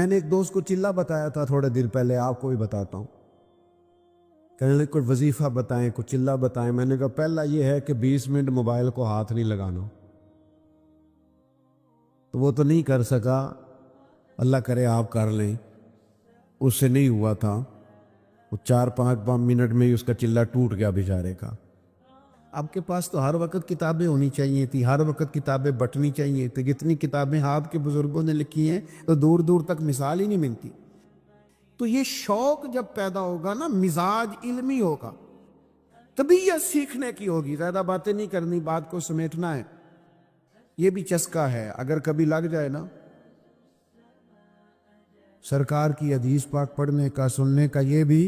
میں نے ایک دوست کو چلہ بتایا تھا تھوڑے دن پہلے، آپ کو بھی بتاتا ہوں۔ کہنے لگے کوئی وظیفہ بتائیں، کوئی چلہ بتائیں۔ میں نے کہا پہلا یہ ہے کہ 20 منٹ موبائل کو ہاتھ نہیں لگانا۔ تو وہ تو نہیں کر سکا، اللہ کرے آپ کر لیں، اس سے نہیں ہوا تھا۔ وہ 4-5 منٹ میں ہی اس کا چلہ ٹوٹ گیا بیچارے کا۔ آپ کے پاس تو ہر وقت کتابیں ہونی چاہیے تھی، ہر وقت کتابیں بٹنی چاہیے تھی۔ جتنی کتابیں آپ کے بزرگوں نے لکھی ہیں تو دور دور تک مثال ہی نہیں ملتی۔ تو یہ شوق جب پیدا ہوگا نا، مزاج علمی ہوگا، طبیعت سیکھنے کی ہوگی۔ زیادہ باتیں نہیں کرنی، بات کو سمیٹنا ہے۔ یہ بھی چسکا ہے، اگر کبھی لگ جائے نا سرکار کی حدیث پاک پڑھنے کا، سننے کا، یہ بھی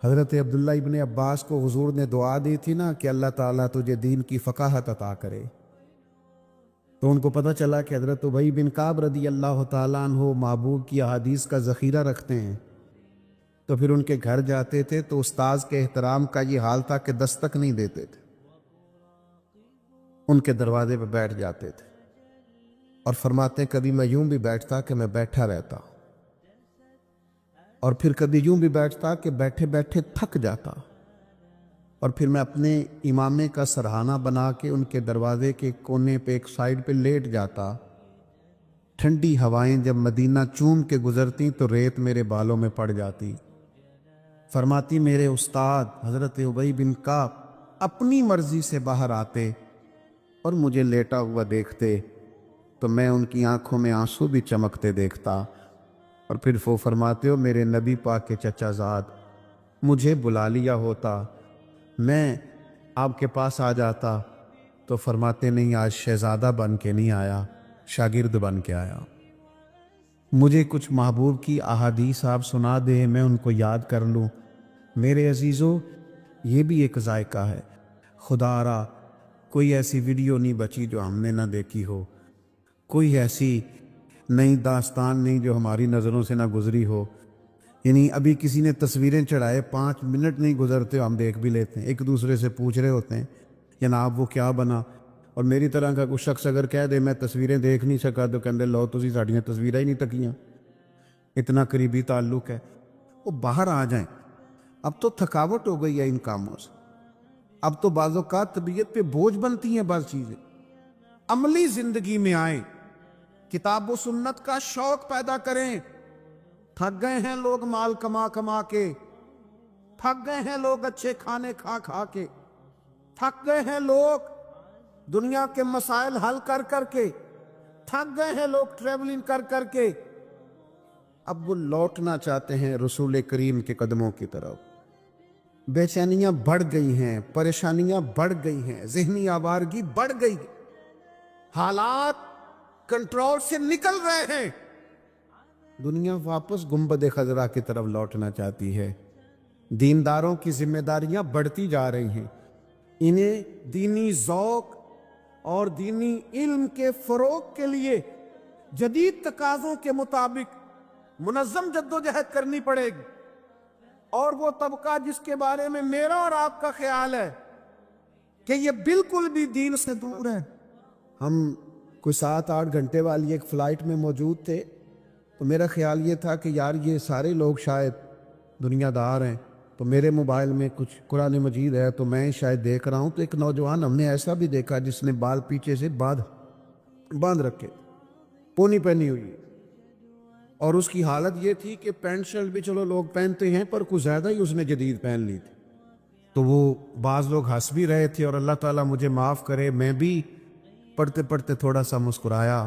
حضرت عبداللہ ابن عباس کو حضور نے دعا دی تھی نا کہ اللہ تعالیٰ تجھے دین کی فقاہت عطا کرے، تو ان کو پتہ چلا کہ حضرت ابی بن کعب رضی اللہ تعالیٰ عنہ محبوب کی احادیث کا ذخیرہ رکھتے ہیں، تو پھر ان کے گھر جاتے تھے تو استاذ کے احترام کا یہ حال تھا کہ دستک نہیں دیتے تھے، ان کے دروازے پہ بیٹھ جاتے تھے، اور فرماتے ہیں کبھی میں یوں بھی بیٹھتا کہ میں بیٹھا رہتا، اور پھر کبھی یوں بھی بیٹھتا کہ بیٹھے بیٹھے تھک جاتا، اور پھر میں اپنے امامے کا سرہانہ بنا کے ان کے دروازے کے کونے پہ ایک سائیڈ پہ لیٹ جاتا۔ ٹھنڈی ہوائیں جب مدینہ چوم کے گزرتی تو ریت میرے بالوں میں پڑ جاتی۔ فرماتی میرے استاد حضرت ابی بن کعب اپنی مرضی سے باہر آتے اور مجھے لیٹا ہوا دیکھتے تو میں ان کی آنکھوں میں آنسو بھی چمکتے دیکھتا، اور پھر وہ فرماتے ہو میرے نبی پاک کے چچا زاد مجھے بلا لیا ہوتا، میں آپ کے پاس آ جاتا، تو فرماتے نہیں آج شہزادہ بن کے نہیں آیا، شاگرد بن کے آیا۔ مجھے کچھ محبوب کی احادیث آپ سنا دیں، میں ان کو یاد کر لوں۔ میرے عزیزو، یہ بھی ایک ذائقہ ہے۔ خدا را کوئی ایسی ویڈیو نہیں بچی جو ہم نے نہ دیکھی ہو، کوئی ایسی نئی داستان نہیں جو ہماری نظروں سے نہ گزری ہو۔ یعنی ابھی کسی نے تصویریں چڑھائے، 5 منٹ نہیں گزرتے ہم دیکھ بھی لیتے ہیں، ایک دوسرے سے پوچھ رہے ہوتے ہیں جناب وہ کیا بنا۔ اور میری طرح کا کوئی شخص اگر کہہ دے میں تصویریں دیکھ نہیں سکا تو کہندے لو تسی ساڈیاں تصویریں ہی نہیں تکیاں، اتنا قریبی تعلق ہے۔ وہ باہر آ جائیں، اب تو تھکاوٹ ہو گئی ہے ان کاموں سے، اب تو بعض اوقات طبیعت پہ بوجھ بنتی ہیں بعض چیزیں۔ عملی زندگی میں آئیں، کتاب و سنت کا شوق پیدا کریں۔ تھک گئے ہیں لوگ مال کما کما کے، تھک گئے ہیں لوگ اچھے کھانے کھا کھا کے، تھک گئے ہیں لوگ دنیا کے مسائل حل کر کر کے، تھک گئے ہیں لوگ ٹریولنگ کر کر کے۔ اب وہ لوٹنا چاہتے ہیں رسول کریم کے قدموں کی طرف۔ بے چینیاں بڑھ گئی ہیں، پریشانیاں بڑھ گئی ہیں، ذہنی آوارگی بڑھ گئی، حالات کنٹرول سے نکل رہے ہیں۔ دنیا واپس گنبد خضرا کی طرف لوٹنا چاہتی ہے۔ دینداروں کی ذمہ داریاں بڑھتی جا رہی ہیں، انہیں دینی ذوق اور دینی علم کے فروغ کے لیے جدید تقاضوں کے مطابق منظم جدوجہد کرنی پڑے گی۔ اور وہ طبقہ جس کے بارے میں میرا اور آپ کا خیال ہے کہ یہ بالکل بھی دین سے دور ہے، ہم کوئی 7-8 گھنٹے والی ایک فلائٹ میں موجود تھے، تو میرا خیال یہ تھا کہ یار یہ سارے لوگ شاید دنیا دار ہیں، تو میرے موبائل میں کچھ قرآن مجید ہے تو میں شاید دیکھ رہا ہوں، تو ایک نوجوان ہم نے ایسا بھی دیکھا جس نے بال پیچھے سے باندھ رکھے، پونی پہنی ہوئی، اور اس کی حالت یہ تھی کہ پینٹ شرٹ بھی چلو لوگ پہنتے ہیں پر کچھ زیادہ ہی اس نے جدید پہن لی تھی۔ تو وہ بعض لوگ ہنس بھی رہے تھے، اور اللہ تعالیٰ مجھے معاف کرے میں بھی پڑھتے پڑھتے تھوڑا سا مسکرایا،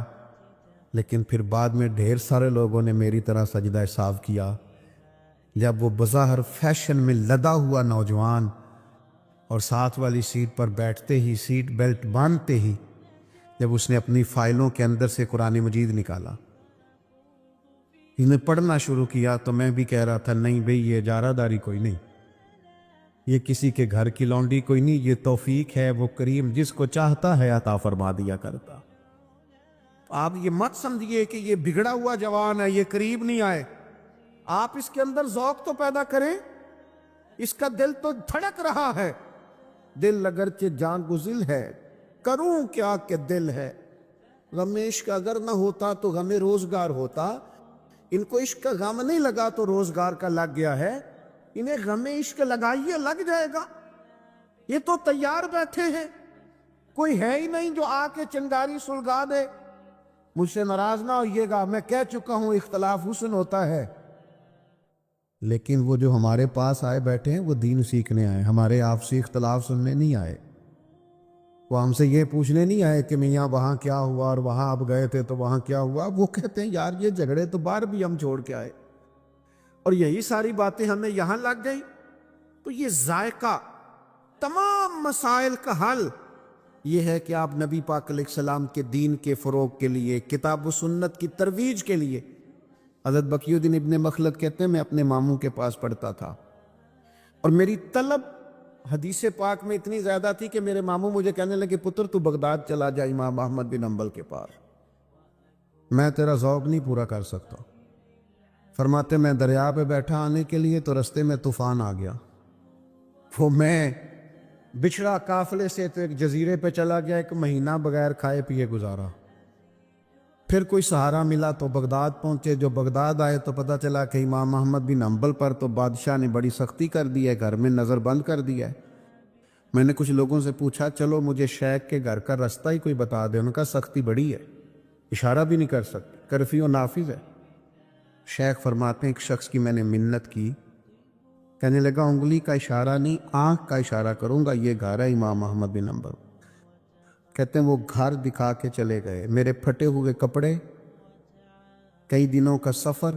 لیکن پھر بعد میں ڈھیر سارے لوگوں نے میری طرح سجدہ صاف کیا جب وہ بظاہر فیشن میں لدا ہوا نوجوان اور ساتھ والی سیٹ پر بیٹھتے ہی سیٹ بیلٹ باندھتے ہی جب اس نے اپنی فائلوں کے اندر سے قرآن مجید نکالا، انہیں پڑھنا شروع کیا، تو میں بھی کہہ رہا تھا نہیں بھئی یہ اجارہ داری کوئی نہیں، یہ کسی کے گھر کی لونڈی کوئی نہیں، یہ توفیق ہے وہ کریم جس کو چاہتا ہے عطا فرما دیا کرتا۔ آپ یہ مت سمجھیے کہ یہ بگڑا ہوا جوان ہے، یہ قریب نہیں آئے، آپ اس کے اندر ذوق تو پیدا کریں، اس کا دل تو دھڑک رہا ہے، دل اگرچہ جاں گزل ہے، کروں کیا کہ دل ہے، غم عشق اگر نہ ہوتا تو غم روزگار ہوتا. ان کو عشق کا غم نہیں لگا تو روزگار کا لگ گیا ہے. انہیں غم عشق لگائیے لگ جائے گا. یہ تو تیار بیٹھے ہیں, کوئی ہے ہی نہیں جو آ کے چنگاری سلگا دے. مجھ سے ناراض نہ ہوئیے گا, میں کہہ چکا ہوں اختلاف حسن ہوتا ہے. لیکن وہ جو ہمارے پاس آئے بیٹھے ہیں وہ دین سیکھنے آئے, ہمارے آپسی اختلاف سننے نہیں آئے. وہ ہم سے یہ پوچھنے نہیں آئے کہ میاں وہاں کیا ہوا اور وہاں آپ گئے تھے تو وہاں کیا ہوا. وہ کہتے ہیں یار یہ جھگڑے تو باہر بھی ہم چھوڑ کے آئے اور یہی ساری باتیں ہمیں یہاں لگ گئی. تو یہ ذائقہ تمام مسائل کا حل یہ ہے کہ آپ نبی پاک علیہ السلام کے دین کے فروغ کے لیے, کتاب و سنت کی ترویج کے لیے. حضرت بقی الدین ابن مخلد کہتے ہیں میں اپنے ماموں کے پاس پڑھتا تھا اور میری طلب حدیث پاک میں اتنی زیادہ تھی کہ میرے ماموں مجھے کہنے لگے پتر تو بغداد چلا جا امام احمد بن حنبل کے پاس, میں تیرا ذوق نہیں پورا کر سکتا. فرماتے میں دریا پہ بیٹھا آنے کے لیے تو رستے میں طوفان آ گیا. وہ میں بچھڑا قافلے سے تو ایک جزیرے پہ چلا گیا, ایک مہینہ بغیر کھائے پیے گزارا. پھر کوئی سہارا ملا تو بغداد پہنچے. جو بغداد آئے تو پتہ چلا کہ امام احمد بن حنبل پر تو بادشاہ نے بڑی سختی کر دی ہے, گھر میں نظر بند کر دیا ہے. میں نے کچھ لوگوں سے پوچھا چلو مجھے شیخ کے گھر کا رستہ ہی کوئی بتا دے. ان کا سختی بڑی ہے, اشارہ بھی نہیں کر سکتے, کرفیو نافذ ہے. شیخ فرماتے ہیں ایک شخص کی میں نے منت کی, کہنے لگا انگلی کا اشارہ نہیں آنکھ کا اشارہ کروں گا, یہ گھر ہے امام احمد بن حنبل. کہتے ہیں وہ گھر دکھا کے چلے گئے. میرے پھٹے ہوئے کپڑے, کئی دنوں کا سفر,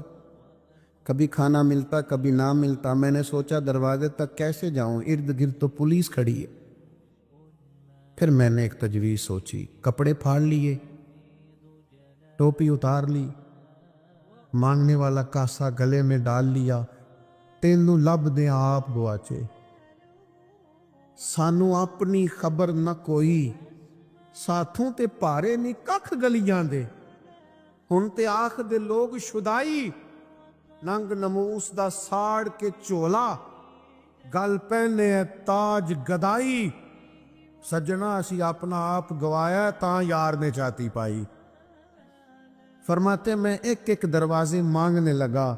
کبھی کھانا ملتا کبھی نہ ملتا. میں نے سوچا دروازے تک کیسے جاؤں, ارد گرد تو پولیس کھڑی ہے. پھر میں نے ایک تجویز سوچی, کپڑے پھاڑ لیے, ٹوپی اتار لی, مانگنے والا کاسا گلے میں ڈال لیا. تینوں لب دے آپ گواچے, سانو اپنی خبر نہ کوئی, ساتھوں تے پارے نہیں ککھ گلیاں دے. ہن تے آخ دے لوگ شدائی, ننگ نموس دا ساڑ کے چولا, گل پہنے ہے تاج گدائی. سجنا اسی اپنا آپ گوایا تاں یار نے چاتی پائی. فرماتے میں ایک ایک دروازے مانگنے لگا,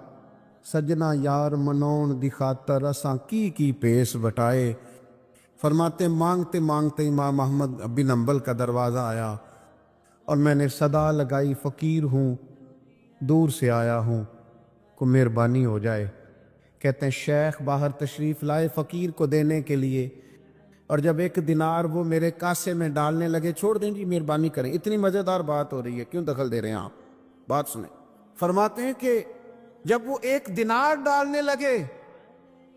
سجنا یار منون دی خاطر اساں کی پیس بٹائے. فرماتے مانگتے مانگتے امام احمد بن حنبل کا دروازہ آیا اور میں نے صدا لگائی فقیر ہوں, دور سے آیا ہوں, کو مہربانی ہو جائے. کہتے ہیں شیخ باہر تشریف لائے فقیر کو دینے کے لیے, اور جب 1 دینار وہ میرے کاسے میں ڈالنے لگے, چھوڑ دیں جی مہربانی کریں, اتنی مزیدار بات ہو رہی ہے کیوں دخل دے رہے ہیں آپ, بات سنیں. فرماتے ہیں کہ جب وہ 1 دینار ڈالنے لگے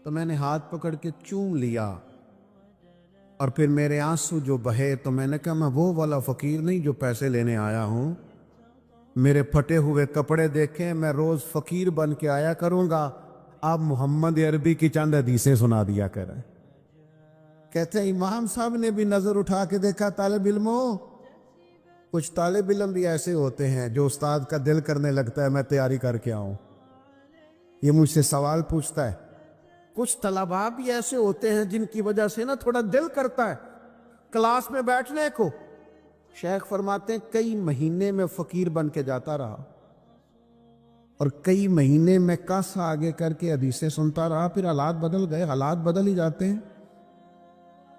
تو میں نے ہاتھ پکڑ کے چوم لیا, اور پھر میرے آنسو جو بہے تو میں نے کہا میں وہ والا فقیر نہیں جو پیسے لینے آیا ہوں. میرے پھٹے ہوئے کپڑے دیکھیں, میں روز فقیر بن کے آیا کروں گا, آپ محمد عربی کی چند حدیثیں سنا دیا کریں. کہتے ہیں امام صاحب نے بھی نظر اٹھا کے دیکھا, طالب علموں, کچھ طالب علم بھی ایسے ہوتے ہیں جو استاد کا دل کرنے لگتا ہے میں تیاری کر کے آؤں, یہ مجھ سے سوال پوچھتا ہے. کچھ طلباء بھی ایسے ہوتے ہیں جن کی وجہ سے نا تھوڑا دل کرتا ہے کلاس میں بیٹھنے کو. شیخ فرماتے ہیں کئی مہینے میں فقیر بن کے جاتا رہا, اور کئی مہینے میں کاسا آگے کر کے حدیثیں سنتا رہا. پھر حالات بدل گئے, حالات بدل ہی جاتے ہیں.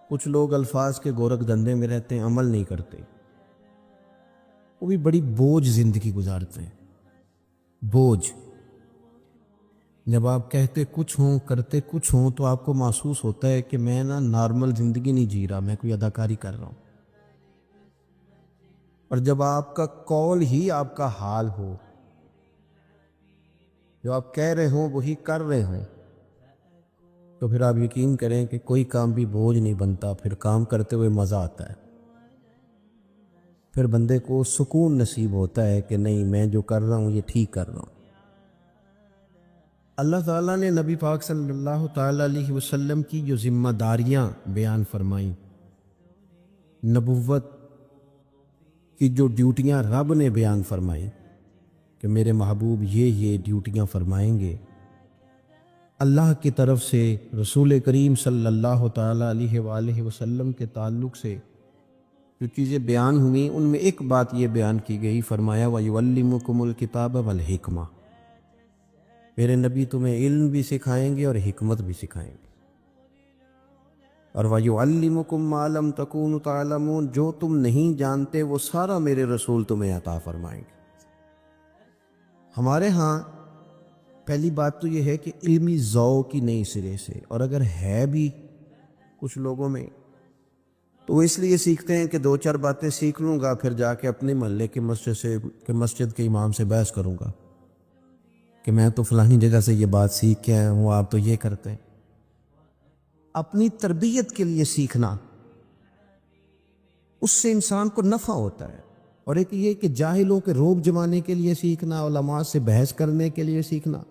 کچھ لوگ الفاظ کے گورکھ دھندے میں رہتے ہیں, عمل نہیں کرتے, وہ بھی بڑی بوجھ زندگی گزارتے ہیں. بوجھ, جب آپ کہتے کچھ ہوں کرتے کچھ ہوں تو آپ کو محسوس ہوتا ہے کہ میں نا نارمل زندگی نہیں جی رہا, میں کوئی اداکاری کر رہا ہوں. اور جب آپ کا قول ہی آپ کا حال ہو, جو آپ کہہ رہے ہوں وہی کر رہے ہوں, تو پھر آپ یقین کریں کہ کوئی کام بھی بوجھ نہیں بنتا, پھر کام کرتے ہوئے مزہ آتا ہے. پھر بندے کو سکون نصیب ہوتا ہے کہ نہیں میں جو کر رہا ہوں یہ ٹھیک کر رہا ہوں. اللہ تعالیٰ نے نبی پاک صلی اللہ تعالیٰ علیہ وسلم کی جو ذمہ داریاں بیان فرمائیں, نبوت کی جو ڈیوٹیاں رب نے بیان فرمائیں کہ میرے محبوب یہ ڈیوٹیاں فرمائیں گے, اللہ کی طرف سے رسول کریم صلی اللہ تعالیٰ علیہ وآلہ وسلم کے تعلق سے جو چیزیں بیان ہوئیں ان میں ایک بات یہ بیان کی گئی، فرمایا وَيُعَلِّمُكُمُ الْكِتَابَ وَالْحِكْمَةَ، میرے نبی تمہیں علم بھی سکھائیں گے اور حکمت بھی سکھائیں گے، اور وَيُعَلِّمُكُم مَّا لَمْ تَكُونُوا تَعْلَمُونَ، جو تم نہیں جانتے وہ سارا میرے رسول تمہیں عطا فرمائیں گے۔ ہمارے ہاں پہلی بات تو یہ ہے کہ علمی ذوق ہی نہیں سرے سے، اور اگر ہے بھی کچھ لوگوں میں تو وہ اس لیے سیکھتے ہیں کہ دو چار باتیں سیکھ لوں گا، پھر جا کے اپنے محلے کے مسجد کے امام سے بحث کروں گا کہ میں تو فلانی جگہ سے یہ بات سیکھ کے آیا ہوں، آپ تو یہ کرتے ہیں۔ اپنی تربیت کے لیے سیکھنا، اس سے انسان کو نفع ہوتا ہے، اور ایک یہ کہ جاہلوں کے روب جمانے کے لیے سیکھنا، علماء سے بحث کرنے کے لیے سیکھنا،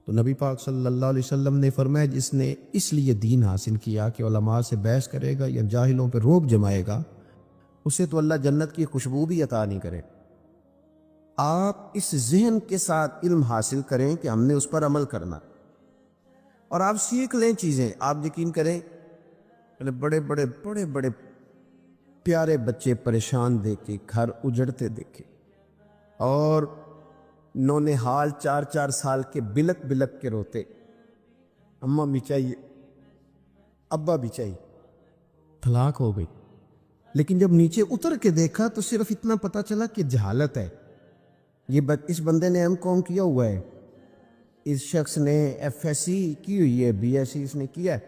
تو نبی پاک صلی اللہ علیہ وسلم نے فرمایا جس نے اس لیے دین حاصل کیا کہ علماء سے بحث کرے گا یا جاہلوں پہ روب جمائے گا، اسے تو اللہ جنت کی خوشبو بھی عطا نہیں کرے۔ آپ اس ذہن کے ساتھ علم حاصل کریں کہ ہم نے اس پر عمل کرنا، اور آپ سیکھ لیں چیزیں۔ آپ یقین کریں بڑے بڑے بڑے بڑے پیارے بچے پریشان دیکھے، گھر اجڑتے دیکھے، اور نونہال 4 سال کے بلک بلک کے روتے، اماں بھی چاہیے ابا بھی چاہیے، طلاق ہو گئی۔ لیکن جب نیچے اتر کے دیکھا تو صرف اتنا پتا چلا کہ جہالت ہے، اس بندے نے ایم کام کیا ہوا ہے، اس شخص نے ایف ایس سی کی ہوئی ہے، بی ایس سی اس نے کیا ہے،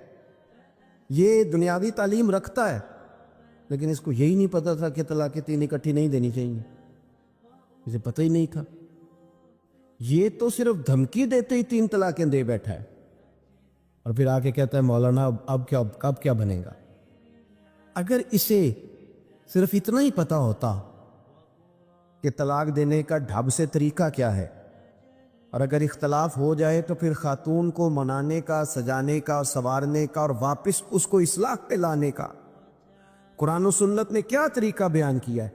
یہ دنیاوی تعلیم رکھتا ہے، لیکن اس کو یہی نہیں پتا تھا کہ طلاقیں 3 اکٹھی نہیں دینی چاہیے، اسے پتہ ہی نہیں تھا۔ یہ تو صرف دھمکی دیتے ہی 3 طلاقیں دے بیٹھا ہے، اور پھر آ کے کہتا ہے مولانا اب کیا بنے گا۔ اگر اسے صرف اتنا ہی پتا ہوتا کہ طلاق دینے کا ڈھب سے طریقہ کیا ہے، اور اگر اختلاف ہو جائے تو پھر خاتون کو منانے کا، سجانے کا، سنوارنے کا، اور واپس اس کو اصلاح پہ لانے کا قرآن و سنت نے کیا طریقہ بیان کیا ہے،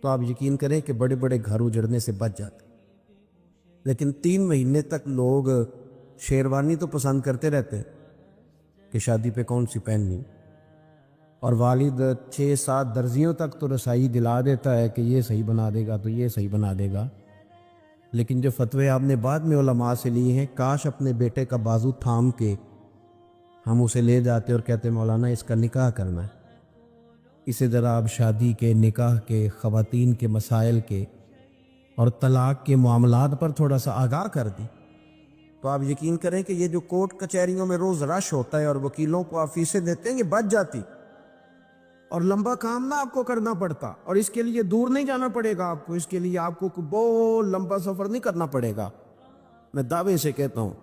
تو آپ یقین کریں کہ بڑے بڑے گھر اجڑنے سے بچ جاتے۔ لیکن 3 مہینے تک لوگ شیروانی تو پسند کرتے رہتے کہ شادی پہ کون سی پہننی، اور والد 6-7 درزیوں تک تو رسائی دلا دیتا ہے کہ یہ صحیح بنا دے گا تو یہ صحیح بنا دے گا، لیکن جو فتوے آپ نے بعد میں علماء سے لیے ہیں، کاش اپنے بیٹے کا بازو تھام کے ہم اسے لے جاتے اور کہتے مولانا اس کا نکاح کرنا ہے، اسے ذرا آپ شادی کے، نکاح کے، خواتین کے مسائل کے اور طلاق کے معاملات پر تھوڑا سا آگاہ کر دی، تو آپ یقین کریں کہ یہ جو کورٹ کچہریوں میں روز رش ہوتا ہے اور وکیلوں کو آپ فیسیں دیتے ہیں، یہ بچ جاتی، اور لمبا کام نہ آپ کو کرنا پڑتا، اور اس کے لیے دور نہیں جانا پڑے گا آپ کو، اس کے لیے آپ کو بہت لمبا سفر نہیں کرنا پڑے گا۔ میں دعوے سے کہتا ہوں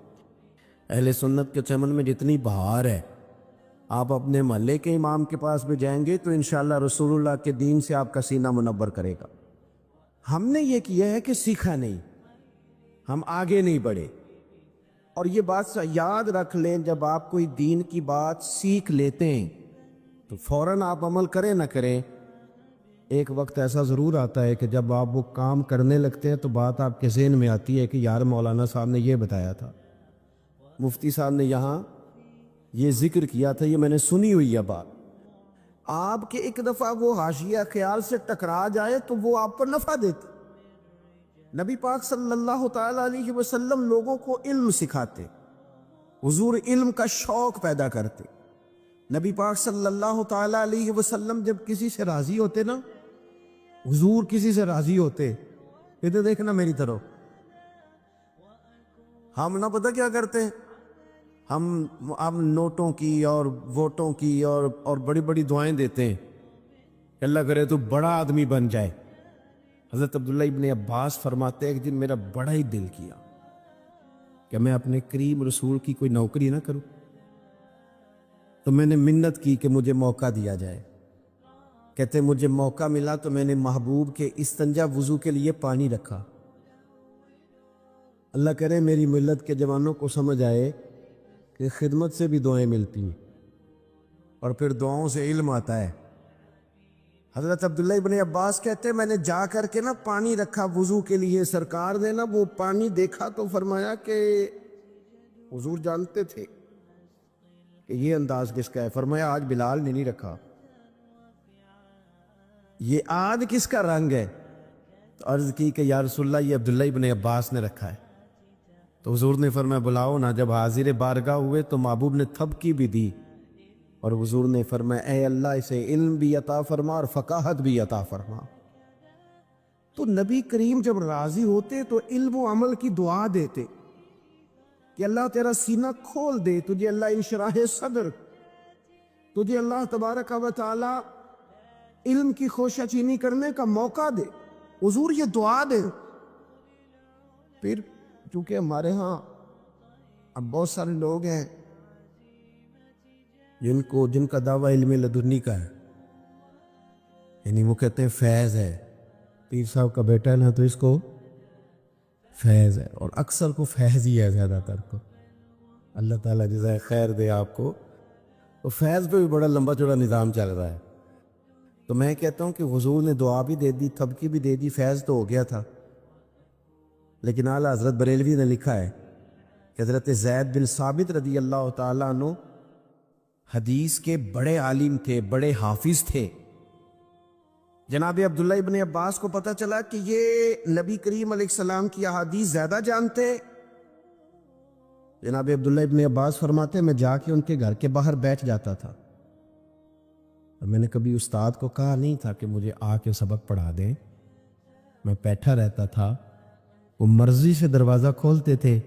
اہل سنت کے چمن میں جتنی بہار ہے، آپ اپنے محلے کے امام کے پاس بھی جائیں گے تو انشاءاللہ رسول اللہ کے دین سے آپ کا سینہ منور کرے گا۔ ہم نے یہ کیا ہے کہ سیکھا نہیں، ہم آگے نہیں بڑھے، اور یہ بات یاد رکھ لیں، جب آپ کوئی دین کی بات سیکھ لیتے ہیں تو فوراً آپ عمل کریں نہ کریں، ایک وقت ایسا ضرور آتا ہے کہ جب آپ وہ کام کرنے لگتے ہیں تو بات آپ کے ذہن میں آتی ہے کہ یار مولانا صاحب نے یہ بتایا تھا، مفتی صاحب نے یہاں یہ ذکر کیا تھا، یہ میں نے سنی ہوئی ہے بات۔ آپ کے ایک دفعہ وہ حاشیہ خیال سے ٹکرا جائے تو وہ آپ پر نفع دیتے۔ نبی پاک صلی اللہ تعالیٰ علیہ وسلم لوگوں کو علم سکھاتے، حضور علم کا شوق پیدا کرتے۔ نبی پاک صلی اللہ تعالیٰ علیہ وسلم جب کسی سے راضی ہوتے نا، حضور کسی سے راضی ہوتے، ادھر دیکھنا میری طرف، ہم نہ پتہ کیا کرتے ہیں، ہم نوٹوں کی اور ووٹوں کی اور بڑی بڑی دعائیں دیتے ہیں کہ اللہ کرے تو بڑا آدمی بن جائے۔ حضرت عبداللہ ابن عباس فرماتے ہیں ایک دن میرا بڑا ہی دل کیا کہ میں اپنے کریم رسول کی کوئی نوکری نہ کروں، تو میں نے منت کی کہ مجھے موقع دیا جائے۔ کہتے مجھے موقع ملا تو میں نے محبوب کے استنجا وضو کے لیے پانی رکھا۔ اللہ کرے میری ملت کے جوانوں کو سمجھ آئے کہ خدمت سے بھی دعائیں ملتی ہیں، اور پھر دعاؤں سے علم آتا ہے۔ حضرت عبداللہ ابن عباس کہتے ہیں میں نے جا کر کے نا پانی رکھا وضو کے لیے، سرکار نے نا وہ پانی دیکھا تو فرمایا کہ حضور جانتے تھے کہ یہ انداز کس کا ہے، فرمایا آج بلال نے نہیں رکھا، یہ آج کس کا رنگ ہے؟ تو عرض کی کہ یا رسول اللہ یہ عبداللہ ابن عباس نے رکھا ہے۔ تو حضور نے فرمایا بلاؤ نا۔ جب حاضر بارگاہ ہوئے تو محبوب نے تھپکی بھی دی اور حضور نے فرمایا اے اللہ اسے علم بھی عطا فرما اور فقاہت بھی عطا فرما۔ تو نبی کریم جب راضی ہوتے تو علم و عمل کی دعا دیتے کہ اللہ تیرا سینہ کھول دے، تجھے اللہ انشراح صدر، تجھے اللہ تبارک و تعالی علم کی خوشہ چینی کرنے کا موقع دے۔ حضور یہ دعا دے۔ پھر چونکہ ہمارے ہاں اب بہت سارے لوگ ہیں جن کا دعویٰ علم لدنی کا ہے، یعنی وہ کہتے ہیں فیض ہے، پیر صاحب کا بیٹا ہے نا تو اس کو فیض ہے، اور اکثر کو فیض ہی ہے، زیادہ تر کو اللہ تعالیٰ جزائے خیر دے آپ کو۔ تو فیض پہ بھی بڑا لمبا چوڑا نظام چل رہا ہے۔ تو میں کہتا ہوں کہ حضور نے دعا بھی دے دی، تھپکی بھی دے دی، فیض تو ہو گیا تھا، لیکن اعلیٰ حضرت بریلوی نے لکھا ہے کہ حضرت زید بن ثابت رضی اللہ تعالیٰ عنہ حدیث کے بڑے عالم تھے، بڑے حافظ تھے۔ جناب عبداللہ ابن عباس کو پتہ چلا کہ یہ نبی کریم علیہ السلام کی احادیث زیادہ جانتے۔ جناب عبداللہ ابن عباس فرماتے میں جا کے ان کے گھر کے باہر بیٹھ جاتا تھا، اور میں نے کبھی استاد کو کہا نہیں تھا کہ مجھے آ کے سبق پڑھا دیں، میں بیٹھا رہتا تھا، وہ مرضی سے دروازہ کھولتے تھے،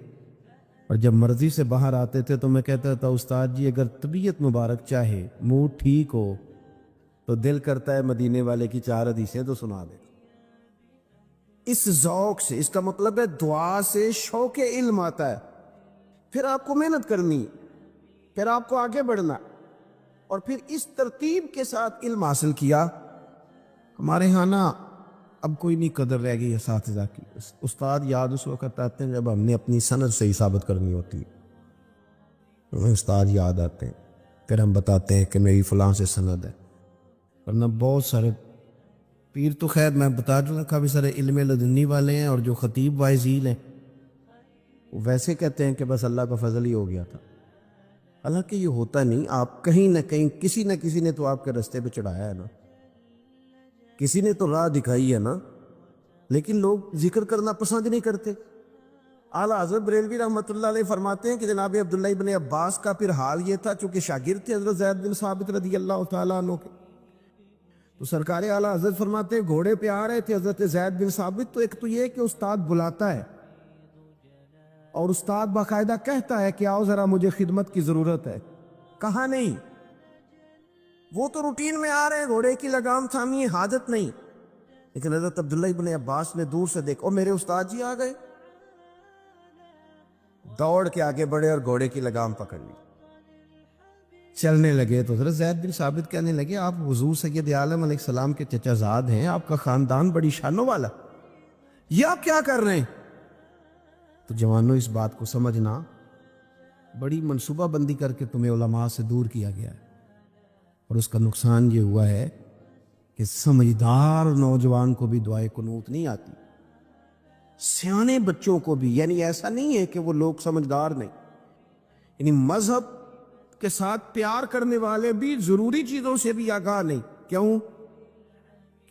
اور جب مرضی سے باہر آتے تھے تو میں کہتا تھا استاد جی اگر طبیعت مبارک چاہے، موڈ ٹھیک ہو تو دل کرتا ہے مدینے والے کی 4 حدیثیں تو سنا دے۔ اس ذوق سے، اس کا مطلب ہے دعا سے شوق علم آتا ہے، پھر آپ کو محنت کرنی، پھر آپ کو آگے بڑھنا، اور پھر اس ترتیب کے ساتھ علم حاصل کیا۔ ہمارے ہاں نا اب کوئی نہیں قدر رہ گئی اساتذہ کی۔ استاد یاد اس وقت آتے ہیں جب ہم نے اپنی سند سے ہی ثابت کرنی ہوتی ہے، ہمیں استاد یاد آتے ہیں، پھر ہم بتاتے ہیں کہ میری فلاں سے سند ہے۔ ورنہ بہت سارے پیر تو خیر میں بتا دوں کافی سارے علم لدنی والے ہیں، اور جو خطیب واعظین ہیں وہ ویسے کہتے ہیں کہ بس اللہ کا فضل ہی ہو گیا تھا، حالانکہ یہ ہوتا نہیں۔ آپ کہیں نہ کہیں کسی نہ کسی نے تو آپ کے رستے پہ چڑھایا ہے نا، کسی نے تو راہ دکھائی ہے نا، لیکن لوگ ذکر کرنا پسند نہیں کرتے۔ اعلیٰ حضرت بریلوی رحمۃ اللہ علیہ فرماتے ہیں کہ جناب عبداللہ ابن عباس کا پھر حال یہ تھا، چونکہ شاگرد تھے حضرت زید بن ثابت رضی اللہ تعالیٰ عنہ کے، تو سرکار اعلیٰ حضرت فرماتے ہیں گھوڑے پہ آ رہے تھے حضرت زید بن ثابت، تو ایک تو یہ کہ استاد بلاتا ہے اور استاد باقاعدہ کہتا ہے کہ آؤ ذرا مجھے خدمت کی ضرورت ہے، کہا نہیں، وہ تو روٹین میں آ رہے ہیں، گھوڑے کی لگام تھامی ہے، حاجت نہیں، لیکن حضرت عبداللہ ابن عباس نے دور سے دیکھا، اور میرے استاد جی آ گئے، دوڑ کے آگے بڑھے اور گھوڑے کی لگام پکڑ لی، چلنے لگے۔ تو حضرت زید بن ثابت کہنے لگے آپ حضور سید عالم علیہ السلام کے چچا زاد ہیں، آپ کا خاندان بڑی شانوں والا، یہ آپ کیا کر رہے ہیں؟ تو جوانوں اس بات کو سمجھنا، بڑی منصوبہ بندی کر کے تمہیں علماء سے دور کیا گیا ہے، اور اس کا نقصان یہ ہوا ہے کہ سمجھدار نوجوان کو بھی دعائے قنوت نہیں آتی، سیانے بچوں کو بھی، یعنی ایسا نہیں ہے کہ وہ لوگ سمجھدار نہیں، یعنی مذہب کے ساتھ پیار کرنے والے بھی ضروری چیزوں سے بھی آگاہ نہیں۔ کیوں؟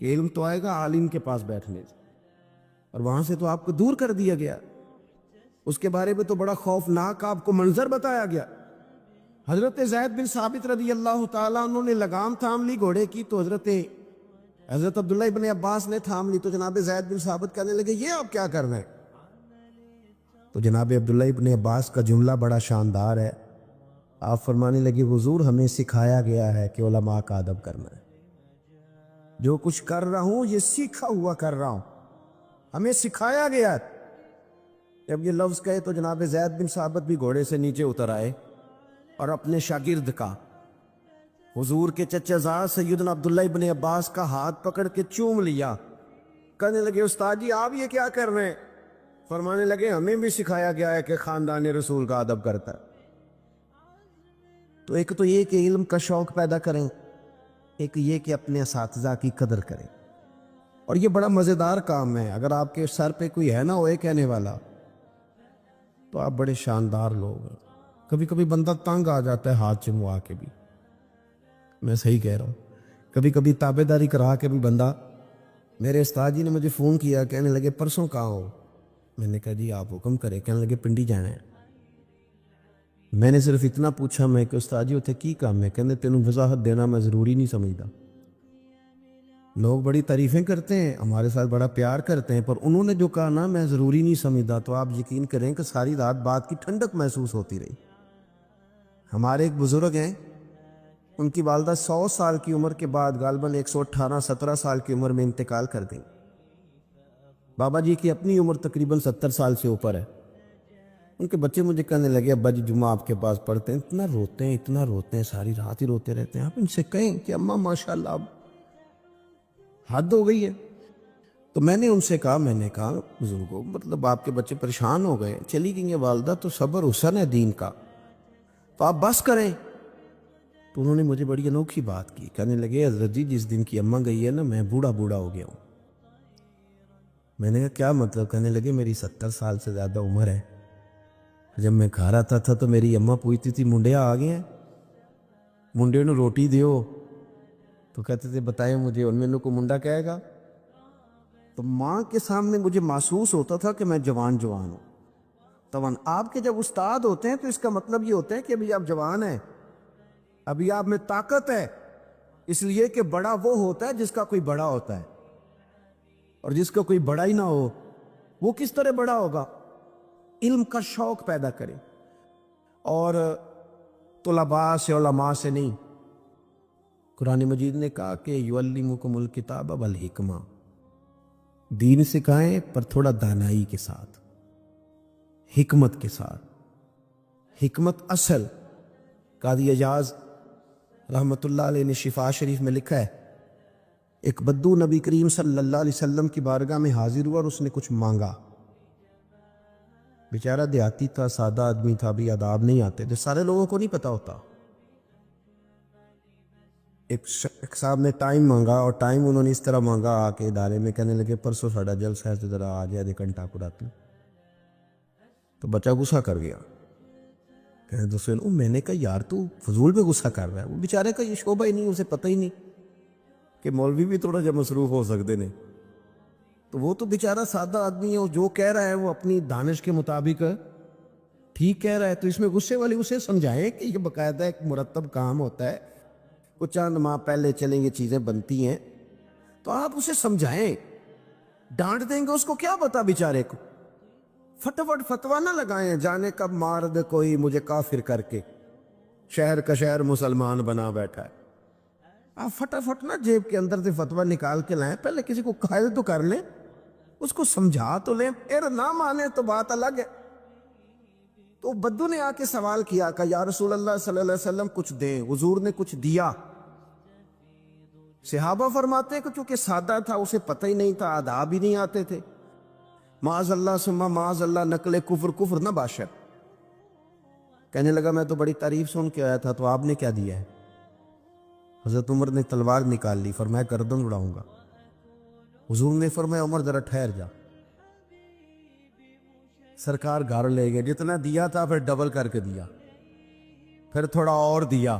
کہ علم تو آئے گا عالم کے پاس بیٹھنے سے، اور وہاں سے تو آپ کو دور کر دیا گیا، اس کے بارے میں تو بڑا خوفناک آپ کو منظر بتایا گیا۔ حضرت زید بن ثابت رضی اللہ تعالیٰ عنہ نے لگام تھام لی گھوڑے کی، تو حضرت عبداللہ ابن عباس نے تھام لی، تو جناب زید بن ثابت کہنے لگے یہ آپ کیا کر رہے ہیں؟ تو جناب عبداللہ ابن عباس کا جملہ بڑا شاندار ہے، آپ فرمانے لگے حضور ہمیں سکھایا گیا ہے کہ علماء کا ادب کرنا ہے، جو کچھ کر رہا ہوں یہ سیکھا ہوا کر رہا ہوں، ہمیں سکھایا گیا ہے۔ جب یہ لفظ کہے تو جناب زید بن ثابت بھی گھوڑے سے نیچے اتر آئے اور اپنے شاگرد کا، حضور کے چچا زاد سیدنا عبداللہ ابن عباس کا ہاتھ پکڑ کے چوم لیا، کہنے لگے استاد جی آپ یہ کیا کر رہے ہیں؟ فرمانے لگے ہمیں بھی سکھایا گیا ہے کہ خاندان رسول کا ادب کرتا ہے۔ تو ایک تو یہ کہ علم کا شوق پیدا کریں، ایک یہ کہ اپنے اساتذہ کی قدر کریں، اور یہ بڑا مزیدار کام ہے۔ اگر آپ کے سر پہ کوئی ہے نا ہوئے کہنے والا تو آپ بڑے شاندار لوگ ہیں۔ کبھی کبھی بندہ تنگ آ جاتا ہے ہاتھ چموا کے بھی، میں صحیح کہہ رہا ہوں، کبھی کبھی تابے داری کرا کے بھی بندہ، میرے استاد جی نے مجھے فون کیا، کہنے لگے پرسوں کہاں ہو؟ میں نے کہا جی آپ حکم کریں۔ کہنے لگے پنڈی جانا ہے۔ میں نے صرف اتنا پوچھا میں کہ استاد جی اتنے کی کام ہے؟ کہنے تینوں وضاحت دینا میں ضروری نہیں سمجھتا۔ لوگ بڑی تعریفیں کرتے ہیں، ہمارے ساتھ بڑا پیار کرتے ہیں، پر انہوں نے جو کہا نا میں ضروری نہیں سمجھتا، تو آپ یقین کریں کہ ساری رات بات کی ٹھنڈک محسوس ہوتی رہی۔ ہمارے ایک بزرگ ہیں، ان کی والدہ 100 سال کی عمر کے بعد غالباً 118-17 سال کی عمر میں انتقال کر گئیں۔ بابا جی کی اپنی عمر تقریباً 70 سال سے اوپر ہے۔ ان کے بچے مجھے کہنے لگے ابا جی جمعہ آپ کے پاس پڑھتے ہیں، اتنا روتے ہیں، ساری رات ہی روتے رہتے ہیں، آپ ان سے کہیں کہ اماں ماشاءاللہ اب حد ہو گئی ہے۔ تو میں نے ان سے کہا، میں نے کہا بزرگوں مطلب آپ کے بچے پریشان ہو گئے، چلی گئی ہیں والدہ، تو صبر حسن ہے دین کا، تو آپ بس کریں۔ تو انہوں نے مجھے بڑی انوکھی بات کی، کہنے لگے حضرت جی جس دن کی اماں گئی ہے نا میں بوڑھا ہو گیا ہوں۔ میں نے کہا کیا مطلب؟ کہنے لگے میری 70 سال سے زیادہ عمر ہے، جب میں گھر آتا تھا تو میری اماں پوچھتی تھی منڈیا آ گئے ہیں، منڈے نے روٹی دیو، تو کہتے تھے بتائیں مجھے ان میں کو منڈا کہے گا؟ تو ماں کے سامنے مجھے محسوس ہوتا تھا کہ میں جوان ہوں۔ طبعاً آپ کے جب استاد ہوتے ہیں تو اس کا مطلب یہ ہوتا ہے کہ ابھی آپ جوان ہیں، ابھی آپ میں طاقت ہے، اس لیے کہ بڑا وہ ہوتا ہے جس کا کوئی بڑا ہوتا ہے، اور جس کا کوئی بڑا ہی نہ ہو وہ کس طرح بڑا ہوگا؟ علم کا شوق پیدا کرے، اور طلباء سے علماء سے نہیں۔ قرآن مجید نے کہا کہ یعلمکم الکتاب والحکمہ، دین سکھائیں پر تھوڑا دانائی کے ساتھ، حکمت کے ساتھ۔ حکمت اصل، قاضی اعجاز رحمۃ اللہ علیہ نے شفا شریف میں لکھا ہے، ایک بدو نبی کریم صلی اللہ علیہ وسلم کی بارگاہ میں حاضر ہوا اور اس نے کچھ مانگا۔ بیچارہ دیہاتی تھا، سادہ آدمی تھا، بھی آداب نہیں آتے تھے، سارے لوگوں کو نہیں پتا ہوتا۔ ایک صاحب نے ٹائم مانگا، اور ٹائم انہوں نے اس طرح مانگا آ کے ادارے میں، کہنے لگے پرسوں ساڑھا جلسہ ہے تو ذرا آ جائے، 1 گھنٹہ کراتی۔ تو بچہ غصہ کر گیا، کہنے تو سن میں نے کہا یار تو فضول میں غصہ کر رہا ہے، وہ بیچارے کا یہ شعبہ ہی نہیں، اسے پتہ ہی نہیں کہ مولوی بھی تھوڑا جب مصروف ہو سکتے ہیں، تو وہ تو بیچارہ سادہ آدمی ہے، وہ جو کہہ رہا ہے وہ اپنی دانش کے مطابق ٹھیک کہہ رہا ہے، تو اس میں غصے والی اسے سمجھائیں کہ یہ باقاعدہ ایک مرتب کام ہوتا ہے، کچھ چند ماہ پہلے چلیں یہ چیزیں بنتی ہیں، تو آپ اسے سمجھائیں، ڈانٹ دیں گے اس کو کیا پتا بیچارے کو، فٹافٹ فتویٰ نہ لگائیں، جانے کب مار دے کوئی مجھے کافر کر کے، شہر کا شہر مسلمان بنا بیٹھا ہے۔ آپ فٹافٹ نہ جیب کے اندر سے فتویٰ نکال کے لائیں، پہلے کسی کو قائل تو کر لیں، اس کو سمجھا تو لیں، پھر نہ مانے تو بات الگ ہے۔ تو بدو نے آ کے سوال کیا کہ یا رسول اللہ صلی اللہ علیہ وسلم کچھ دیں، حضور نے کچھ دیا۔ صحابہ فرماتے ہیں کہ چونکہ سادہ تھا، اسے پتہ ہی نہیں تھا، آداب ہی نہیں آتے تھے، معاذ اللہ ثم معاذ اللہ نقل کفر نہ باشد۔ کہنے لگا میں تو بڑی تعریف سن کے آیا تھا، تو آپ نے کیا دیا ہے؟ حضرت عمر نے تلوار نکال لی، فرمایا گردن اڑاؤں گا۔ حضور نے فرمایا عمر ذرا ٹھہر جا۔ سرکار گھر لے گئے، جتنا دیا تھا پھر ڈبل کر کے دیا، پھر تھوڑا اور دیا۔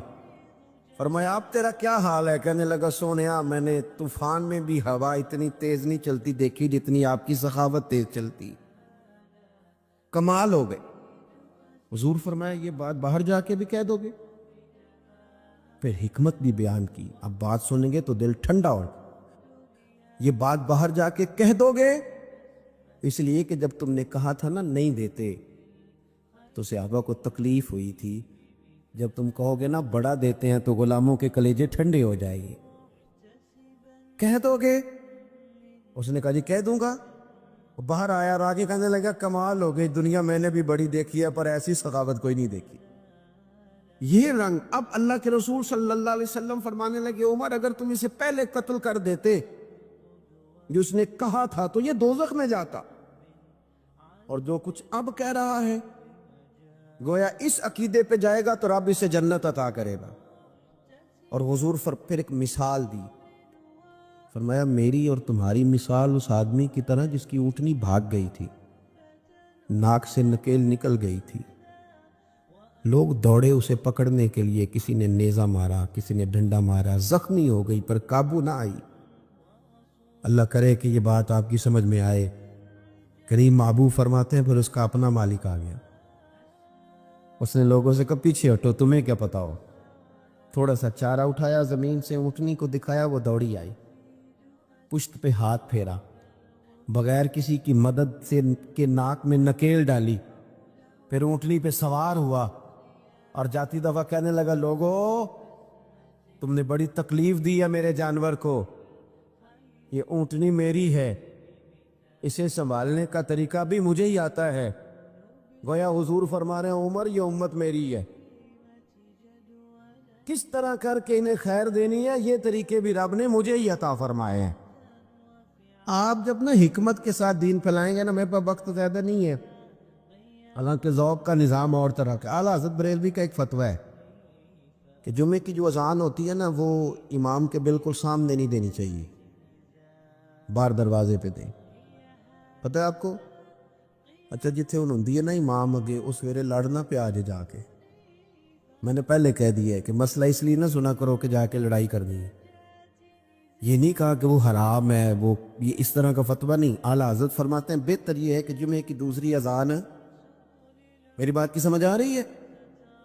فرمایا اب تیرا کیا حال ہے؟ کہنے لگا سونیا میں نے طوفان میں بھی ہوا اتنی تیز نہیں چلتی دیکھی جتنی آپ کی سخاوت تیز چلتی، کمال ہو گئے۔ حضور فرمایا یہ بات باہر جا کے بھی کہہ دو گے؟ پھر حکمت بھی بیان کی، اب بات سنیں گے تو دل ٹھنڈا ہو، یہ بات باہر جا کے کہہ دو گے؟ اس لیے کہ جب تم نے کہا تھا نا نہیں دیتے، تو صحابہ کو تکلیف ہوئی تھی، جب تم کہو گے نا بڑا دیتے ہیں تو غلاموں کے کلیجے ٹھنڈے ہو جائیں گے، کہہ دو گے؟ اس نے کہا جی کہہ دوں گا۔ وہ باہر آیا اور آگے کہنے لگا کمال ہو گئی، دنیا میں نے بھی بڑی دیکھی ہے پر ایسی سخاوت کوئی نہیں دیکھی۔ یہ رنگ اب اللہ کے رسول صلی اللہ علیہ وسلم فرمانے لگے عمر اگر تم اسے پہلے قتل کر دیتے جو اس نے کہا تھا تو یہ دوزخ میں جاتا، اور جو کچھ اب کہہ رہا ہے گویا اس عقیدے پہ جائے گا تو رب اسے جنت عطا کرے گا۔ اور حضور پھر ایک مثال دی، فرمایا میری اور تمہاری مثال اس آدمی کی طرح جس کی اونٹنی بھاگ گئی تھی، ناک سے نکیل نکل گئی تھی، لوگ دوڑے اسے پکڑنے کے لیے، کسی نے نیزہ مارا، کسی نے ڈنڈا مارا، زخمی ہو گئی پر قابو نہ آئی۔ اللہ کرے کہ یہ بات آپ کی سمجھ میں آئے۔ کریم محبوب فرماتے ہیں پھر اس کا اپنا مالک آ گیا، اس نے لوگوں سے کہا پیچھے ہٹو، تمہیں کیا پتا ہو۔ تھوڑا سا چارہ اٹھایا زمین سے، اونٹنی کو دکھایا، وہ دوڑی آئی، پشت پہ ہاتھ پھیرا، بغیر کسی کی مدد سے کے ناک میں نکیل ڈالی، پھر اونٹنی پہ سوار ہوا اور جاتی دفعہ کہنے لگا لوگو تم نے بڑی تکلیف دی ہے میرے جانور کو، یہ اونٹنی میری ہے، اسے سنبھالنے کا طریقہ بھی مجھے ہی آتا ہے۔ گویا حضور فرما رہے ہیں عمر یہ امت میری ہے، کس طرح کر کے انہیں خیر دینی ہے یہ طریقے بھی رب نے مجھے ہی عطا فرمائے ہیں۔ آپ جب نا حکمت کے ساتھ دین پھیلائیں گے نا، میرے پاس وقت زیادہ نہیں ہے، حالانکہ ذوق کا نظام اور طرح کا۔ اعلیٰ حضرت بریلوی کا ایک فتویٰ ہے کہ جمعے کی جو اذان ہوتی ہے نا وہ امام کے بالکل سامنے نہیں دینی چاہیے، باہر دروازے پہ دیں۔ پتہ ہے آپ کو؟ اچھا جتھے انہوں دی ہے نا امام اگے، اس ویرے لڑنا پہ آ جا کے، میں نے پہلے کہہ دیا ہے کہ مسئلہ اس لیے نہ سنا کرو کہ جا کے لڑائی کرنی ہے، یہ نہیں کہا کہ وہ حرام ہے، وہ یہ اس طرح کا فتویٰ نہیں۔ اعلیٰ حضرت فرماتے ہیں بہتر یہ ہے کہ جمعے کی دوسری اذان، میری بات کی سمجھ آ رہی ہے،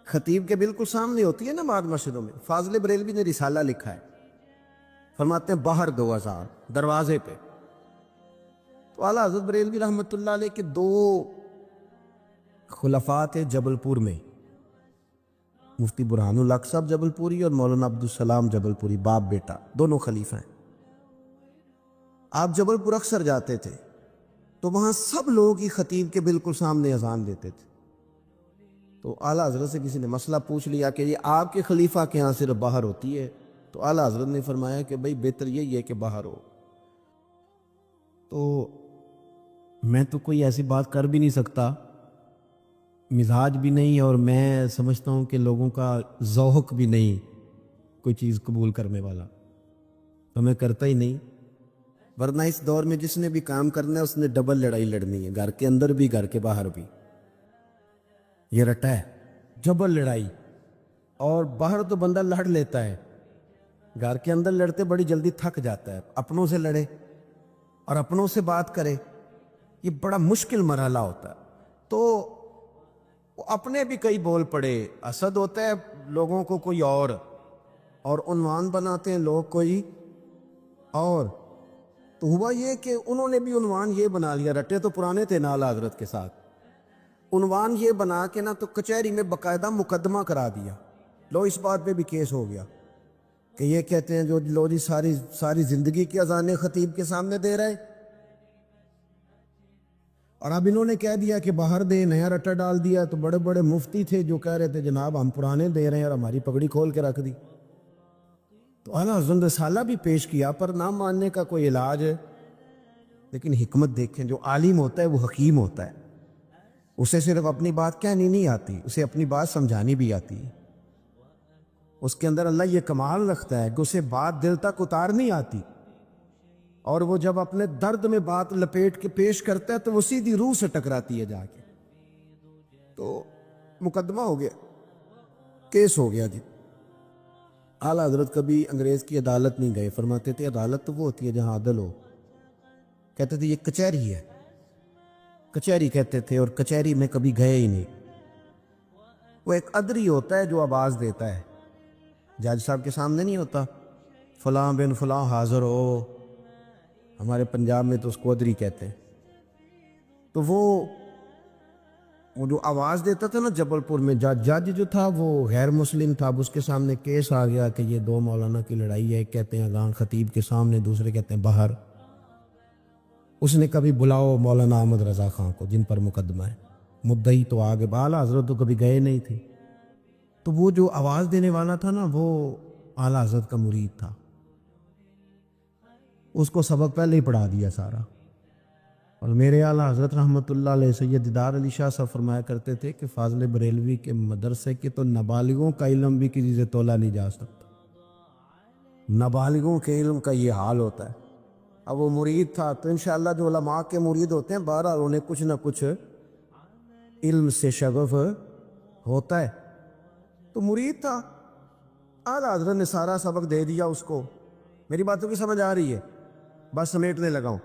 خطیب کے بالکل سامنے ہوتی ہے نا بعض مسجدوں میں۔ فاضل بریلوی نے رسالہ لکھا ہے، فرماتے ہیں باہر دو اذان دروازے پہ۔ تو اعلیٰ حضرت بریلوی رحمۃ اللہ علیہ کے دو خلفاء تھے جبل پور میں، مفتی برہان الحق صاحب جبل پوری اور مولانا عبدالسلام جبل پوری، باپ بیٹا دونوں خلیفہ ہیں۔ آپ جبل پور اکثر جاتے تھے تو وہاں سب لوگ ہی خطیب کے بالکل سامنے اذان دیتے تھے۔ تو اعلیٰ حضرت سے کسی نے مسئلہ پوچھ لیا کہ یہ آپ کے خلیفہ کے ہاں صرف باہر ہوتی ہے، تو اعلیٰ حضرت نے فرمایا کہ بھئی بہتر یہی ہے کہ باہر ہو۔ تو میں تو کوئی ایسی بات کر بھی نہیں سکتا، مزاج بھی نہیں، اور میں سمجھتا ہوں کہ لوگوں کا ذوق بھی نہیں کوئی چیز قبول کرنے والا، تو میں کرتا ہی نہیں۔ ورنہ اس دور میں جس نے بھی کام کرنا ہے اس نے ڈبل لڑائی لڑنی ہے، گھر کے اندر بھی گھر کے باہر بھی، یہ رٹا ہے ڈبل لڑائی۔ اور باہر تو بندہ لڑ لیتا ہے، گھر کے اندر لڑتے بڑی جلدی تھک جاتا ہے، اپنوں سے لڑے اور اپنوں سے بات کرے، یہ بڑا مشکل مرحلہ ہوتا ہے۔ تو اپنے بھی کئی بول پڑے، اسد ہوتا ہے لوگوں کو کوئی اور عنوان بناتے ہیں لوگ کوئی اور۔ تو ہوا یہ کہ انہوں نے بھی عنوان یہ بنا لیا، رٹے تو پرانے تھے اعلیٰ حضرت کے ساتھ، عنوان یہ بنا کے نا تو کچہری میں باقاعدہ مقدمہ کرا دیا، لو اس بات پہ بھی کیس ہو گیا کہ یہ کہتے ہیں جو لو جی ساری زندگی کی اذانیں خطیب کے سامنے دے رہے، اور اب انہوں نے کہہ دیا کہ باہر دے، نیا رٹا ڈال دیا۔ تو بڑے بڑے مفتی تھے جو کہہ رہے تھے جناب ہم پرانے دے رہے ہیں، اور ہماری پگڑی کھول کے رکھ دی۔ تو اعلیٰ حضرت رسالہ بھی پیش کیا، پر نہ ماننے کا کوئی علاج ہے۔ لیکن حکمت دیکھیں، جو عالم ہوتا ہے وہ حکیم ہوتا ہے، اسے صرف اپنی بات کہنی نہیں آتی، اسے اپنی بات سمجھانی بھی آتی ہے۔ اس کے اندر اللہ یہ کمال رکھتا ہے کہ اسے بات دل تک اتارنی آتی، اور وہ جب اپنے درد میں بات لپیٹ کے پیش کرتا ہے تو وہ سیدھی روح سے ٹکراتی ہے جا کے۔ تو مقدمہ ہو گیا، کیس ہو گیا جی۔ اعلیٰ حضرت کبھی انگریز کی عدالت نہیں گئے، فرماتے تھے عدالت تو وہ ہوتی ہے جہاں عدل ہو، کہتے تھے یہ کچہری ہے، کچہری کہتے تھے، اور کچہری میں کبھی گئے ہی نہیں۔ وہ ایک ادری ہوتا ہے جو آواز دیتا ہے، جج صاحب کے سامنے نہیں ہوتا فلاں بن فلاں حاضر ہو، ہمارے پنجاب میں تو اس کو ادری کہتے ہیں۔ تو وہ جو آواز دیتا تھا نا جبل پور میں، جج جو تھا وہ غیر مسلم تھا، اب اس کے سامنے کیس آ گیا کہ یہ دو مولانا کی لڑائی ہے، ایک کہتے ہیں اذان خطیب کے سامنے، دوسرے کہتے ہیں باہر۔ اس نے کبھی بلاؤ مولانا احمد رضا خان کو جن پر مقدمہ ہے، مدعی تو آگے، اعلیٰ حضرت تو کبھی گئے نہیں تھے۔ تو وہ جو آواز دینے والا تھا نا وہ اعلیٰ حضرت کا مرید تھا، اس کو سبق پہلے ہی پڑھا دیا سارا۔ اور میرے اعلیٰ حضرت رحمۃ اللہ علیہ سید دیدار علی شاہ صاحب فرمایا کرتے تھے کہ فاضل بریلوی کے مدرسے کے تو نابالغوں کا علم بھی کسی سے تولا نہیں جا سکتا، نابالغوں کے علم کا یہ حال ہوتا ہے۔ اب وہ مرید تھا، تو انشاءاللہ جو علماء کے مرید ہوتے ہیں بہرحال انہیں کچھ نہ کچھ علم سے شغف ہوتا ہے۔ تو مرید تھا. اعلیٰ حضرت نے سارا سبق دے دیا اس کو. میری باتوں کی سمجھ آ رہی ہے؟ بس سمیٹنے لگا ہوں.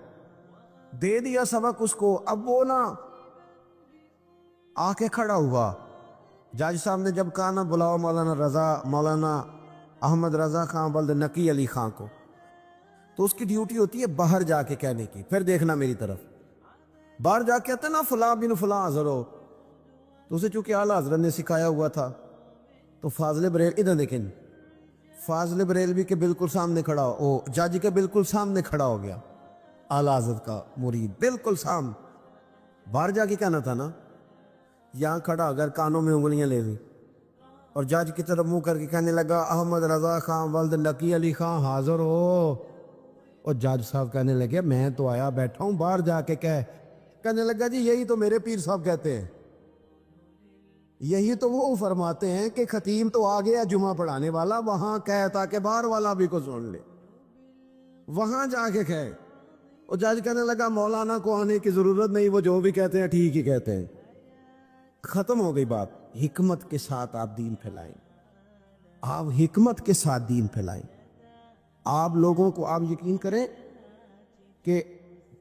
دے دیا سبق اس کو. اب وہ نا آ کے کھڑا ہوا. جج صاحب نے جب کہا نا بلاؤ مولانا احمد رضا خان ولد نقی علی خان کو, تو اس کی ڈیوٹی ہوتی ہے باہر جا کے کہنے کی. پھر دیکھنا میری طرف, باہر جا کے کہتے نا فلاں بن فلاں حاضر ہو. تو اسے چونکہ اعلیٰ حضرت نے سکھایا ہوا تھا, تو فاضل بریل ادھر دیکھیں, فاضل بریلوی کے بالکل سامنے کھڑا ہو, جج کے بالکل سامنے کھڑا ہو گیا اعلیٰ حضرت کا مرید, بالکل سامنے. باہر جا کے کہنا تھا نا, یہاں کھڑا اگر کانوں میں انگلیاں لے لی اور جج کی طرف منہ کر کے کہنے لگا احمد رضا خان ولد نقی علی خان حاضر ہو. اور جج صاحب کہنے لگے میں تو آیا بیٹھا ہوں, باہر جا کے کہنے لگا جی یہی تو میرے پیر صاحب کہتے ہیں, یہی تو وہ فرماتے ہیں کہ خطیب تو آ گیا جمعہ پڑھانے والا, وہاں کہے تاکہ باہر والا بھی کو سن لے, وہاں جا کے کہے. اور جج کہنے لگا مولانا کو آنے کی ضرورت نہیں, وہ جو بھی کہتے ہیں ٹھیک ہی کہتے ہیں. ختم ہو گئی بات. حکمت کے ساتھ آپ دین پھیلائیں, آپ حکمت کے ساتھ دین پھیلائیں. آپ لوگوں کو, آپ یقین کریں کہ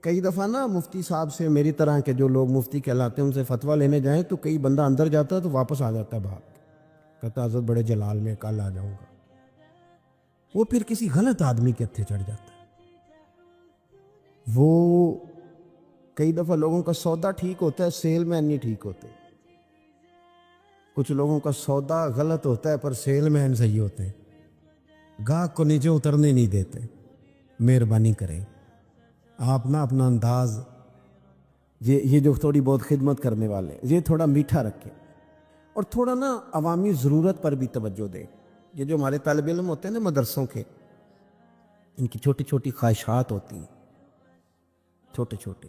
کئی دفعہ نا مفتی صاحب سے, میری طرح کے جو لوگ مفتی کہلاتے ہیں ان سے فتویٰ لینے جائیں تو کئی بندہ اندر جاتا ہے تو واپس آ جاتا ہے باہر, کہتا حضرت بڑے جلال میں کل آ جاؤں گا. وہ پھر کسی غلط آدمی کے ہتھے چڑھ جاتا ہے. وہ کئی دفعہ لوگوں کا سودا ٹھیک ہوتا ہے, سیل مین نہیں ٹھیک ہوتے. کچھ لوگوں کا سودا غلط ہوتا ہے پر سیل مین صحیح ہوتے ہیں, گاہک کو نیچے اترنے نہیں دیتے. مہربانی کریں آپ نا اپنا انداز, یہ جو تھوڑی بہت خدمت کرنے والے یہ تھوڑا میٹھا رکھیں, اور تھوڑا نا عوامی ضرورت پر بھی توجہ دیں. یہ جو ہمارے طالب علم ہوتے ہیں نا مدرسوں کے, ان کی چھوٹی چھوٹی خواہشات ہوتی ہیں, چھوٹے چھوٹے,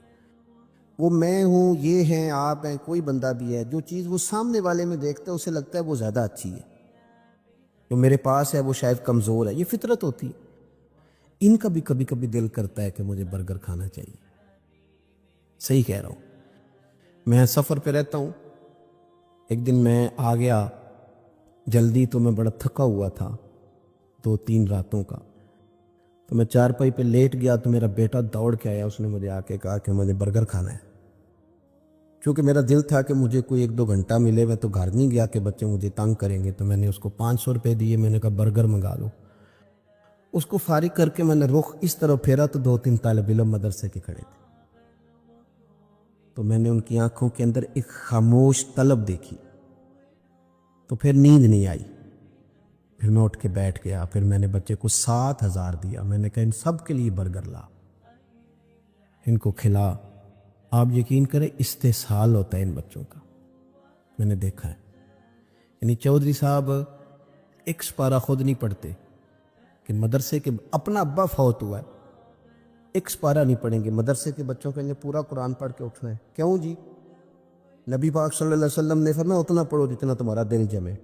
وہ میں ہوں, یہ ہیں, آپ ہیں, کوئی بندہ بھی ہے, جو چیز وہ سامنے والے میں دیکھتا ہے اسے لگتا ہے وہ زیادہ اچھی ہے, جو میرے پاس ہے وہ شاید کمزور ہے. یہ فطرت ہوتی ہے. ان کا بھی کبھی کبھی دل کرتا ہے کہ مجھے برگر کھانا چاہیے. صحیح کہہ رہا ہوں. میں سفر پہ رہتا ہوں. ایک دن میں آ گیا جلدی, تو میں بڑا تھکا ہوا تھا 2-3 راتوں کا, تو میں چارپائی پہ لیٹ گیا. تو میرا بیٹا دوڑ کے آیا, اس نے مجھے آ کے کہا کہ مجھے برگر کھانا ہے. چونکہ میرا دل تھا کہ مجھے کوئی 1-2 گھنٹہ ملے, میں تو گھر نہیں گیا کہ بچے مجھے تنگ کریں گے. تو میں نے اس کو 500 روپے دیے, میں نے کہا برگر منگا لو. اس کو فارغ کر کے میں نے رخ اس طرف پھیرا تو 2-3 طالب علم مدرسے کے کھڑے تھے. تو میں نے ان کی آنکھوں کے اندر ایک خاموش طلب دیکھی. تو پھر نیند نہیں آئی. پھر میں اٹھ کے بیٹھ گیا. پھر میں نے بچے کو 7,000 دیا. میں نے کہا ان سب کے لیے برگر لا, ان کو کھلا. آپ یقین کریں استحصال ہوتا ہے ان بچوں کا, میں نے دیکھا ہے. یعنی چودھری صاحب ایک سپارہ خود نہیں پڑھتے کہ مدرسے کے, اپنا ابا فوت ہوا ہے, ایک سپارہ نہیں پڑھیں گے, مدرسے کے بچوں کے لیے پورا قرآن پڑھ کے اٹھنا ہے. کیوں جی؟ نبی پاک صلی اللہ علیہ وسلم نے فرمایا اتنا پڑھو جتنا تمہارا دل جمے,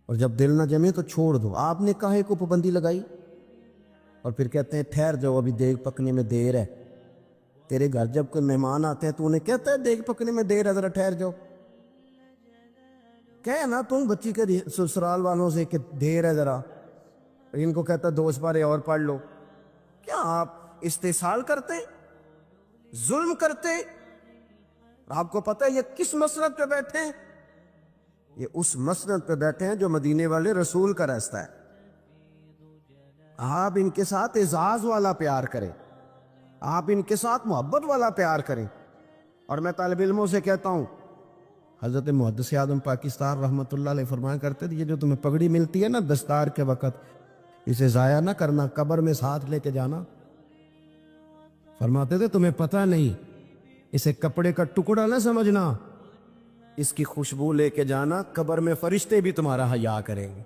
اور جب دل نہ جمے تو چھوڑ دو. آپ نے کاہے کو پابندی لگائی؟ اور پھر کہتے ہیں ٹھہر جاؤ ابھی دیگ پکنے میں دیر ہے. تیرے گھر جب کوئی مہمان آتے ہیں تو انہیں کہتا ہے دیگ پکنے میں دیر ہے, ذرا ٹھہر جاؤ. کہے نا تم بچی کے سسرال والوں سے کہ دیر ہے ذرا, ان کو کہتا ہے 2 سپارے اور پڑھ لو. کیا آپ استحصال کرتے, ظلم کرتے؟ آپ کو پتہ ہے یہ کس مسند پہ بیٹھے ہیں؟ یہ اس مسند پہ بیٹھے ہیں جو مدینے والے رسول کا راستہ ہے. آپ ان کے ساتھ اعزاز والا پیار کریں, آپ ان کے ساتھ محبت والا پیار کریں. اور میں طالب علموں سے کہتا ہوں, حضرت محدث اعظم پاکستان رحمۃ اللہ علیہ فرمایا کرتے تھے یہ جو تمہیں پگڑی ملتی ہے نا دستار کے وقت, اسے ضائع نہ کرنا, قبر میں ساتھ لے کے جانا. فرماتے تھے تمہیں پتہ نہیں, اسے کپڑے کا ٹکڑا نہ سمجھنا, اس کی خوشبو لے کے جانا, قبر میں فرشتے بھی تمہارا حیا کریں گے.